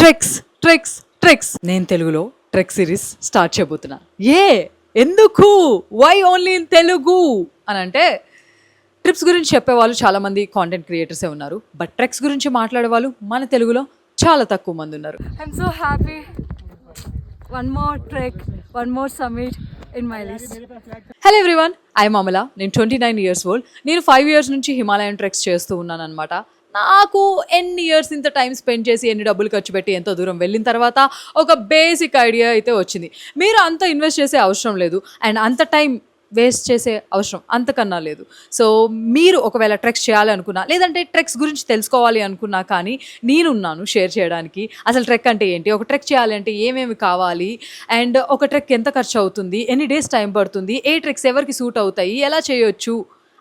Treks treks treks నేను తెలుగులో trek series start చేయబోతున్నా. ఎందుకు వై ఓన్లీ ఇన్ తెలుగు అని అంటే, ట్రిప్స్ గురించి చెప్పేవాళ్ళు చాలామంది కాంటెంట్ క్రియేటర్సే ఉన్నారు, బట్ ట్రెక్స్ గురించి మాట్లాడే వాళ్ళు మన తెలుగులో చాలా తక్కువ మంది ఉన్నారు. I'm so happy. One more trek, one more summit in my list. Hello everyone, I'm Amala. నేను 29 years old. నేను 5 years నుంచి హిమాలయన్ ట్రెక్స్ చేస్తూ ఉన్నాను అనమాట. నాకు ఎన్ని ఇయర్స్ ఇంత టైం స్పెండ్ చేసి ఎన్ని డబ్బులు ఖర్చు పెట్టి ఎంతో దూరం వెళ్ళిన తర్వాత ఒక బేసిక్ ఐడియా అయితే వచ్చింది. మీరు అంత ఇన్వెస్ట్ చేసే అవసరం లేదు, అండ్ అంత టైం వేస్ట్ చేసే అవసరం అంతకన్నా లేదు. సో మీరు ఒకవేళ ట్రెక్స్ చేయాలి అనుకున్నా, లేదంటే ట్రెక్స్ గురించి తెలుసుకోవాలి అనుకున్నా, కానీ నేనున్నాను షేర్ చేయడానికి. అసలు ట్రెక్ అంటే ఏంటి, ఒక ట్రెక్ చేయాలి అంటే ఏమేమి కావాలి, అండ్ ఒక ట్రెక్ ఎంత ఖర్చు అవుతుంది, ఎన్ని డేస్ టైం పడుతుంది, ఏ ట్రెక్స్ ఎవరికి సూట్ అవుతాయి, ఎలా చేయొచ్చు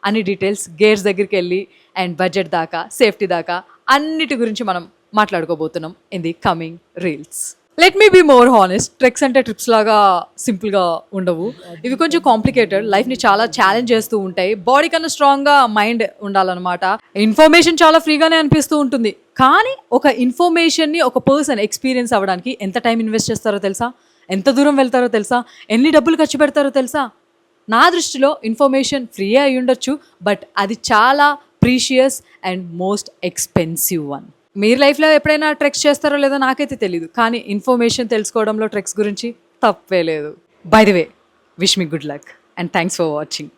అన్ని డీటెయిల్స్, గేర్స్ దగ్గరికి వెళ్ళి అండ్ బడ్జెట్ దాకా, సేఫ్టీ దాకా అన్నిటి గురించి మనం మాట్లాడుకోబోతున్నాం in the coming reels. Let me be more honest, treks అంటే ట్రిప్స్ లాగా సింపుల్గా ఉండవు. ఇవి కొంచెం కాంప్లికేటెడ్, లైఫ్ని చాలా ఛాలెంజ్ చేస్తూ ఉంటాయి. బాడీ కన్నా స్ట్రాంగ్గా మైండ్ ఉండాలన్నమాట. ఇన్ఫర్మేషన్ చాలా ఫ్రీగానే అనిపిస్తూ ఉంటుంది, కానీ ఒక ఇన్ఫర్మేషన్ని ఒక పర్సన్ ఎక్స్పీరియన్స్ అవ్వడానికి ఎంత టైం ఇన్వెస్ట్ చేస్తారో తెలుసా, ఎంత దూరం వెళ్తారో తెలుసా, ఎన్ని డబ్బులు ఖర్చు పెడతారో తెలుసా. నా దృష్టిలో ఇన్ఫర్మేషన్ ఫ్రీ అయి ఉండొచ్చు, బట్ అది చాలా precious and most expensive one. మీరు లైఫ్లో ఎప్పుడైనా ట్రెక్స్ చేస్తారో లేదో నాకైతే తెలీదు, కానీ ఇన్ఫర్మేషన్ తెలుసుకోవడంలో ట్రెక్స్ గురించి తప్పే లేదు. By the way, wish me good luck and thanks for watching.